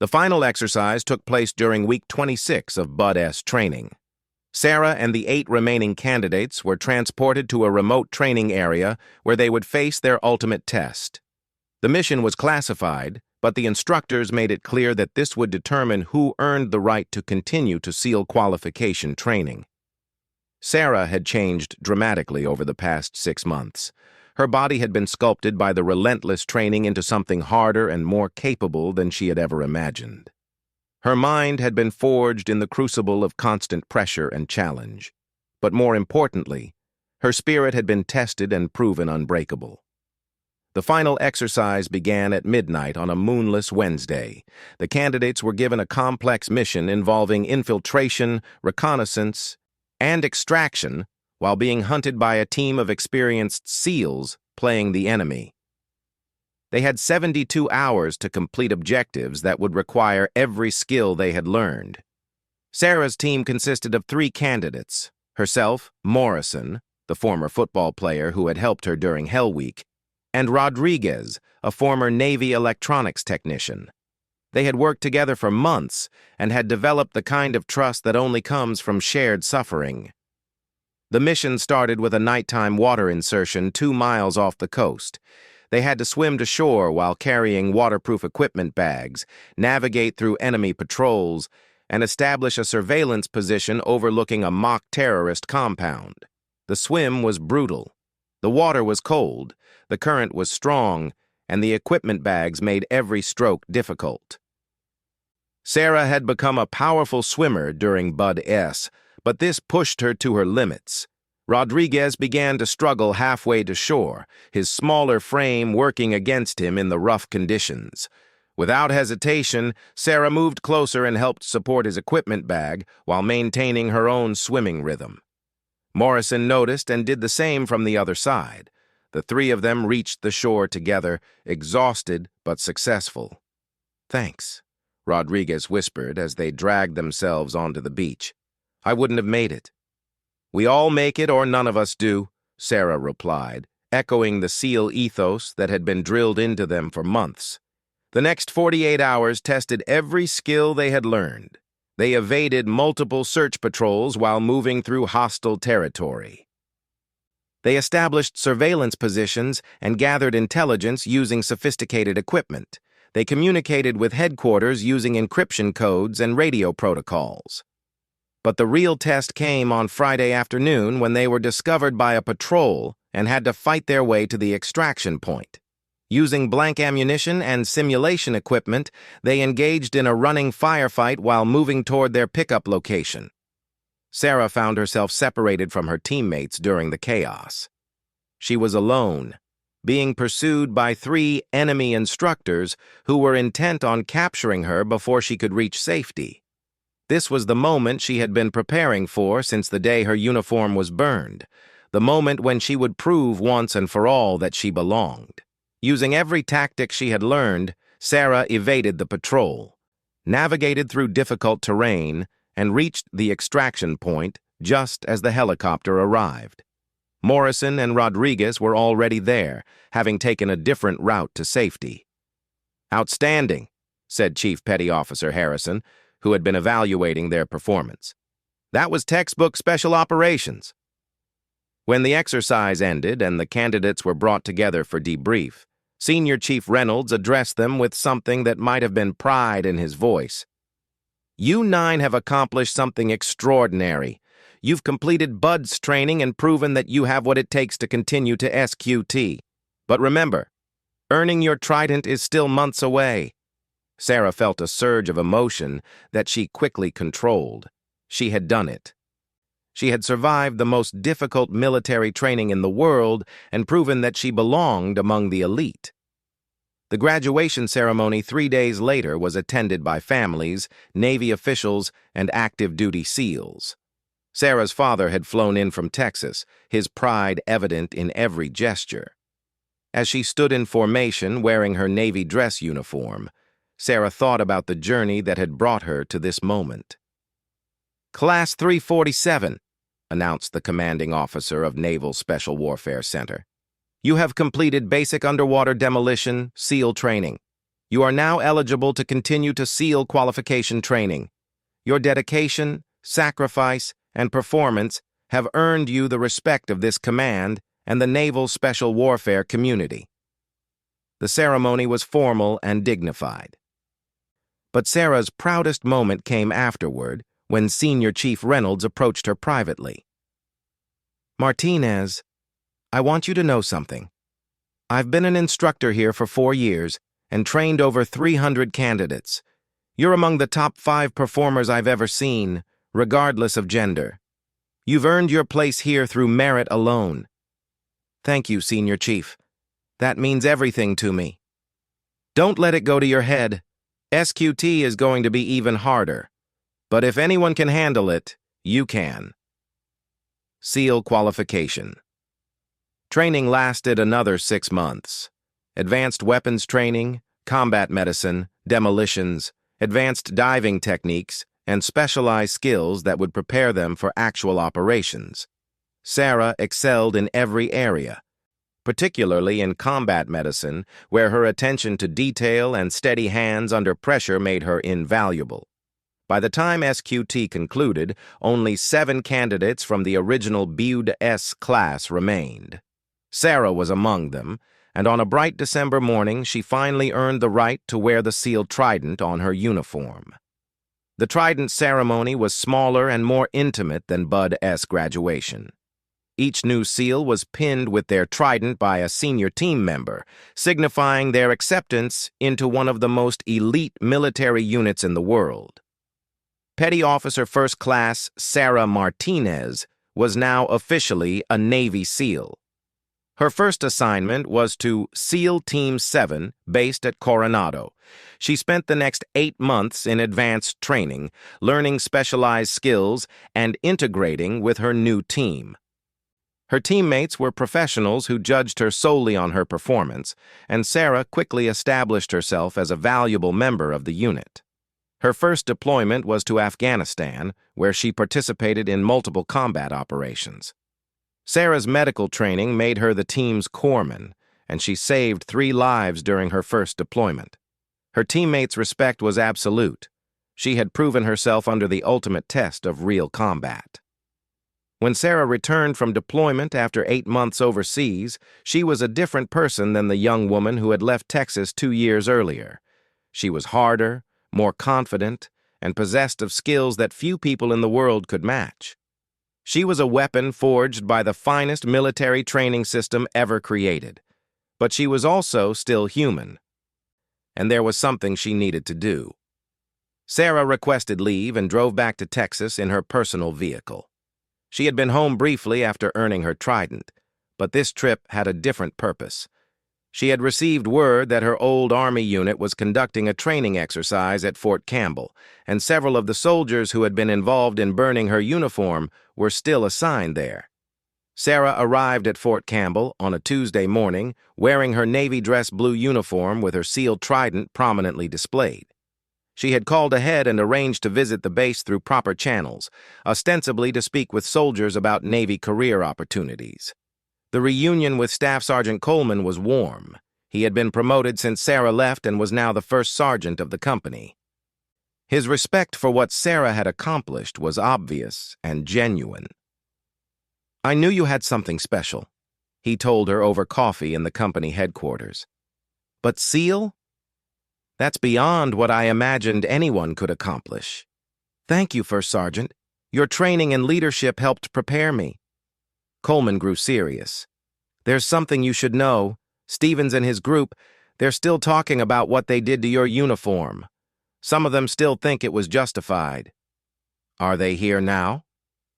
The final exercise took place during week 26 of Bud-S training. Sarah and the 8 remaining candidates were transported to a remote training area where they would face their ultimate test. The mission was classified, but the instructors made it clear that this would determine who earned the right to continue to SEAL qualification training. Sarah had changed dramatically over the past 6 months. Her body had been sculpted by the relentless training into something harder and more capable than she had ever imagined. Her mind had been forged in the crucible of constant pressure and challenge. But more importantly, her spirit had been tested and proven unbreakable. The final exercise began at midnight on a moonless Wednesday. The candidates were given a complex mission involving infiltration, reconnaissance, and extraction while being hunted by a team of experienced SEALs playing the enemy. They had 72 hours to complete objectives that would require every skill they had learned. Sarah's team consisted of 3 candidates: herself, Morrison, the former football player who had helped her during Hell Week, and Rodriguez, a former Navy electronics technician. They had worked together for months and had developed the kind of trust that only comes from shared suffering. The mission started with a nighttime water insertion 2 miles off the coast. They had to swim to shore while carrying waterproof equipment bags, navigate through enemy patrols, and establish a surveillance position overlooking a mock terrorist compound. The swim was brutal. The water was cold, the current was strong, and the equipment bags made every stroke difficult. Sarah had become a powerful swimmer during Bud-S, but this pushed her to her limits. Rodriguez began to struggle halfway to shore, his smaller frame working against him in the rough conditions. Without hesitation, Sarah moved closer and helped support his equipment bag while maintaining her own swimming rhythm. Morrison noticed and did the same from the other side. The 3 of them reached the shore together, exhausted but successful. "Thanks," Rodriguez whispered as they dragged themselves onto the beach. "I wouldn't have made it." "We all make it or none of us do," Sarah replied, echoing the SEAL ethos that had been drilled into them for months. The next 48 hours tested every skill they had learned. They evaded multiple search patrols while moving through hostile territory. They established surveillance positions and gathered intelligence using sophisticated equipment. They communicated with headquarters using encryption codes and radio protocols. But the real test came on Friday afternoon when they were discovered by a patrol and had to fight their way to the extraction point. Using blank ammunition and simulation equipment, they engaged in a running firefight while moving toward their pickup location. Sarah found herself separated from her teammates during the chaos. She was alone, being pursued by 3 enemy instructors who were intent on capturing her before she could reach safety. This was the moment she had been preparing for since the day her uniform was burned, the moment when she would prove once and for all that she belonged. Using every tactic she had learned, Sarah evaded the patrol, navigated through difficult terrain, and reached the extraction point just as the helicopter arrived. Morrison and Rodriguez were already there, having taken a different route to safety. "Outstanding," said Chief Petty Officer Harrison, who had been evaluating their performance. "That was textbook special operations." When the exercise ended and the candidates were brought together for debrief, Senior Chief Reynolds addressed them with something that might have been pride in his voice. "You 9 have accomplished something extraordinary. You've completed Bud's training and proven that you have what it takes to continue to SQT. But remember, earning your trident is still months away." Sarah felt a surge of emotion that she quickly controlled. She had done it. She had survived the most difficult military training in the world and proven that she belonged among the elite. The graduation ceremony 3 days later was attended by families, Navy officials, and active duty SEALs. Sarah's father had flown in from Texas, his pride evident in every gesture. As she stood in formation wearing her Navy dress uniform, Sarah thought about the journey that had brought her to this moment. "Class 347, announced the commanding officer of Naval Special Warfare Center. "You have completed basic underwater demolition, SEAL training. You are now eligible to continue to SEAL qualification training. Your dedication, sacrifice, and performance have earned you the respect of this command and the Naval Special Warfare community. The ceremony was formal and dignified. But Sarah's proudest moment came afterward, when Senior Chief Reynolds approached her privately. "Martinez, I want you to know something. I've been an instructor here for 4 years and trained over 300 candidates. You're among the top 5 performers I've ever seen, regardless of gender. You've earned your place here through merit alone. Thank you, Senior Chief. That means everything to me. Don't let it go to your head. SQT is going to be even harder. But if anyone can handle it, you can." SEAL qualification. Training lasted another 6 months. Advanced weapons training, combat medicine, demolitions, advanced diving techniques, and specialized skills that would prepare them for actual operations. Sarah excelled in every area, particularly in combat medicine, where her attention to detail and steady hands under pressure made her invaluable. By the time SQT concluded, only 7 candidates from the original BUD S class remained. Sarah was among them, and on a bright December morning she finally earned the right to wear the SEAL Trident on her uniform. The Trident ceremony was smaller and more intimate than BUD S graduation. Each new SEAL was pinned with their Trident by a senior team member, signifying their acceptance into one of the most elite military units in the world. Petty Officer First Class Sarah Martinez was now officially a Navy SEAL. Her first assignment was to SEAL Team 7, based at Coronado. She spent the next 8 months in advanced training, learning specialized skills and integrating with her new team. Her teammates were professionals who judged her solely on her performance, and Sarah quickly established herself as a valuable member of the unit. Her first deployment was to Afghanistan, where she participated in multiple combat operations. Sarah's medical training made her the team's corpsman, and she saved 3 lives during her first deployment. Her teammates' respect was absolute. She had proven herself under the ultimate test of real combat. When Sarah returned from deployment after 8 months overseas, she was a different person than the young woman who had left Texas 2 years earlier. She was harder, more confident, and possessed of skills that few people in the world could match. She was a weapon forged by the finest military training system ever created. But she was also still human. And there was something she needed to do. Sarah requested leave and drove back to Texas in her personal vehicle. She had been home briefly after earning her Trident, but this trip had a different purpose. She had received word that her old Army unit was conducting a training exercise at Fort Campbell, and several of the soldiers who had been involved in burning her uniform were still assigned there. Sarah arrived at Fort Campbell on a Tuesday morning, wearing her navy dress blue uniform with her SEAL Trident prominently displayed. She had called ahead and arranged to visit the base through proper channels, ostensibly to speak with soldiers about Navy career opportunities. The reunion with Staff Sergeant Coleman was warm. He had been promoted since Sarah left and was now the first sergeant of the company. His respect for what Sarah had accomplished was obvious and genuine. "I knew you had something special," he told her over coffee in the company headquarters. "But SEAL? That's beyond what I imagined anyone could accomplish. Thank you, First Sergeant. Your training and leadership helped prepare me." Coleman grew serious. "There's something you should know. Stevens and his group, they're still talking about what they did to your uniform. Some of them still think it was justified." "Are they here now?"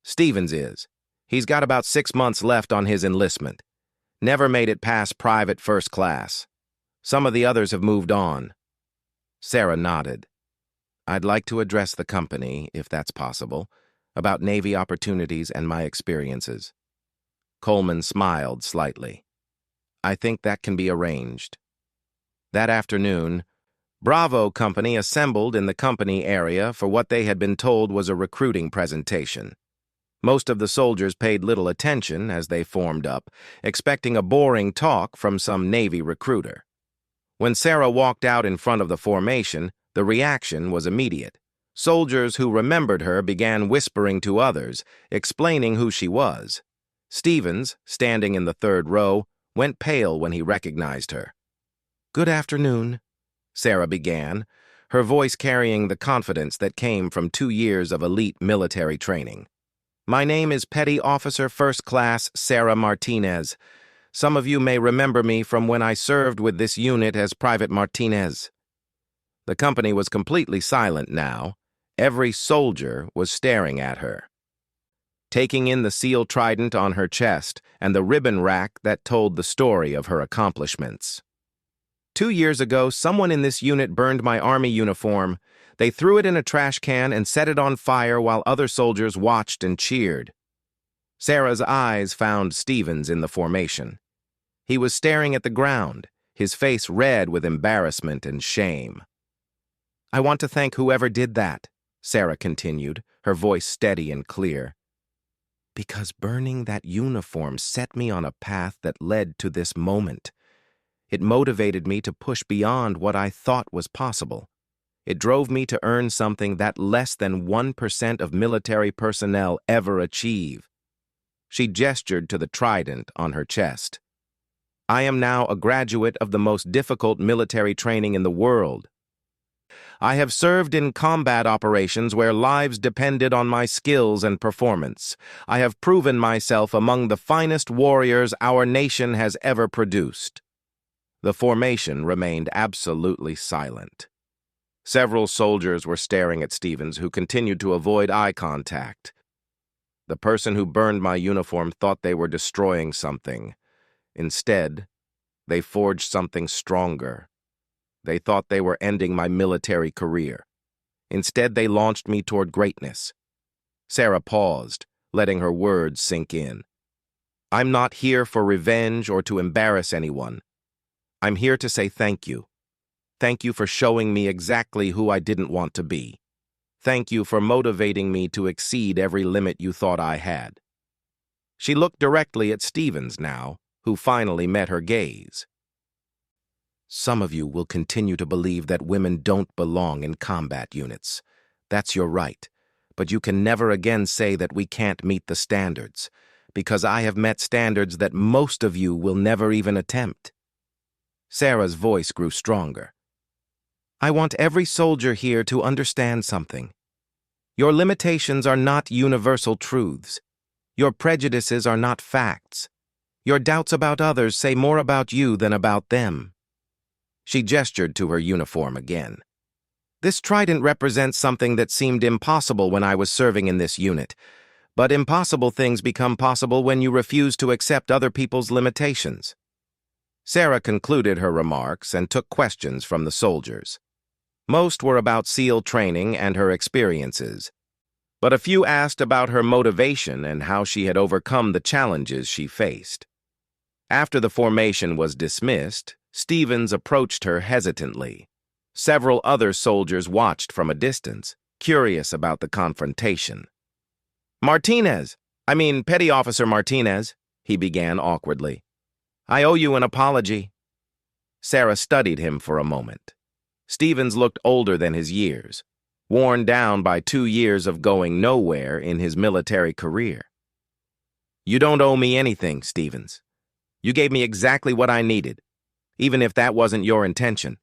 "Stevens is. He's got about 6 months left on his enlistment. Never made it past private first class. Some of the others have moved on." Sarah nodded. "I'd like to address the company, if that's possible, about Navy opportunities and my experiences." Coleman smiled slightly. "I think that can be arranged." That afternoon, Bravo Company assembled in the company area for what they had been told was a recruiting presentation. Most of the soldiers paid little attention as they formed up, expecting a boring talk from some Navy recruiter. When Sarah walked out in front of the formation, the reaction was immediate. Soldiers who remembered her began whispering to others, explaining who she was. Stevens, standing in the third row, went pale when he recognized her. "Good afternoon," Sarah began, her voice carrying the confidence that came from 2 years of elite military training. "My name is Petty Officer First Class Sarah Martinez. Some of you may remember me from when I served with this unit as Private Martinez." The company was completely silent now. Every soldier was staring at her, taking in the seal trident on her chest and the ribbon rack that told the story of her accomplishments. 2 years ago, someone in this unit burned my Army uniform. They threw it in a trash can and set it on fire while other soldiers watched and cheered. Sarah's eyes found Stevens in the formation. He was staring at the ground, his face red with embarrassment and shame. "I want to thank whoever did that," Sarah continued, her voice steady and clear. "Because burning that uniform set me on a path that led to this moment. It motivated me to push beyond what I thought was possible. It drove me to earn something that less than 1% of military personnel ever achieve." She gestured to the trident on her chest. "I am now a graduate of the most difficult military training in the world. I have served in combat operations where lives depended on my skills and performance. I have proven myself among the finest warriors our nation has ever produced." The formation remained absolutely silent. Several soldiers were staring at Stevens, who continued to avoid eye contact. The person who burned my uniform thought they were destroying something. Instead, they forged something stronger. They thought they were ending my military career. Instead, they launched me toward greatness. Sarah paused, letting her words sink in. "I'm not here for revenge or to embarrass anyone. I'm here to say thank you. Thank you for showing me exactly who I didn't want to be. Thank you for motivating me to exceed every limit you thought I had." She looked directly at Stevens now, who finally met her gaze. "Some of you will continue to believe that women don't belong in combat units. That's your right, but you can never again say that we can't meet the standards, because I have met standards that most of you will never even attempt." Sarah's voice grew stronger. "I want every soldier here to understand something. Your limitations are not universal truths. Your prejudices are not facts. Your doubts about others say more about you than about them." She gestured to her uniform again. "This trident represents something that seemed impossible when I was serving in this unit. But impossible things become possible when you refuse to accept other people's limitations." Sarah concluded her remarks and took questions from the soldiers. Most were about SEAL training and her experiences, but a few asked about her motivation and how she had overcome the challenges she faced. After the formation was dismissed, Stevens approached her hesitantly. Several other soldiers watched from a distance, curious about the confrontation. Petty Officer Martinez," he began awkwardly. "I owe you an apology." Sarah studied him for a moment. Stevens looked older than his years, worn down by 2 years of going nowhere in his military career. "You don't owe me anything, Stevens. You gave me exactly what I needed, even if that wasn't your intention.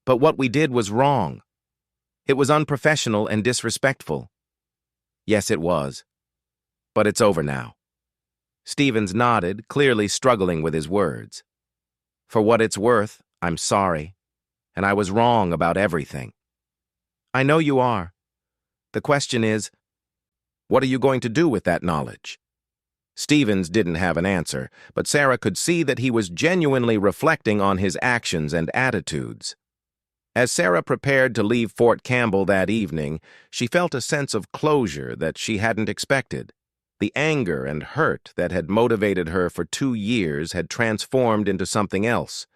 But what we did was wrong. It was unprofessional and disrespectful." "Yes, it was. But it's over now." Stevens nodded, clearly struggling with his words. "For what it's worth, I'm sorry, and I was wrong about everything." "I know you are. The question is, what are you going to do with that knowledge?" Stevens didn't have an answer, but Sarah could see that he was genuinely reflecting on his actions and attitudes. As Sarah prepared to leave Fort Campbell that evening, she felt a sense of closure that she hadn't expected. The anger and hurt that had motivated her for 2 years had transformed into something else,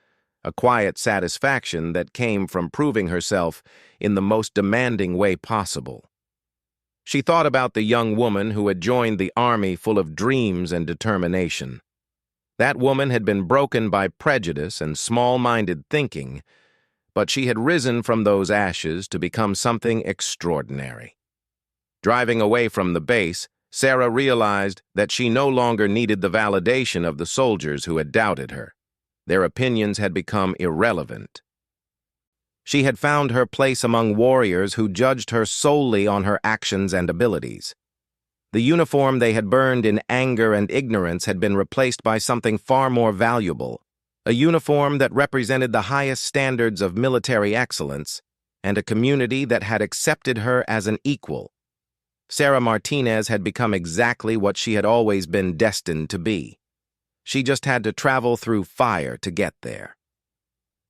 a quiet satisfaction that came from proving herself in the most demanding way possible. She thought about the young woman who had joined the army full of dreams and determination. That woman had been broken by prejudice and small-minded thinking, but she had risen from those ashes to become something extraordinary. Driving away from the base, Sarah realized that she no longer needed the validation of the soldiers who had doubted her. Their opinions had become irrelevant. She had found her place among warriors who judged her solely on her actions and abilities. The uniform they had burned in anger and ignorance had been replaced by something far more valuable, a uniform that represented the highest standards of military excellence, and a community that had accepted her as an equal. Sarah Martinez had become exactly what she had always been destined to be. She just had to travel through fire to get there.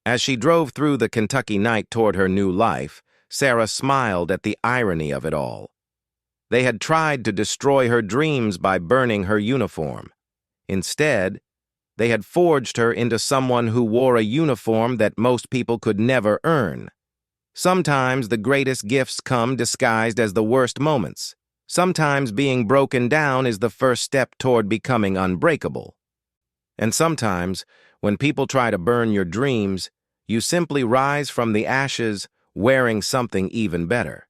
As she drove through the Kentucky night toward her new life, Sarah smiled at the irony of it all. They had tried to destroy her dreams by burning her uniform. Instead, they had forged her into someone who wore a uniform that most people could never earn. Sometimes the greatest gifts come disguised as the worst moments. Sometimes being broken down is the first step toward becoming unbreakable. And sometimes, when people try to burn your dreams, you simply rise from the ashes wearing something even better.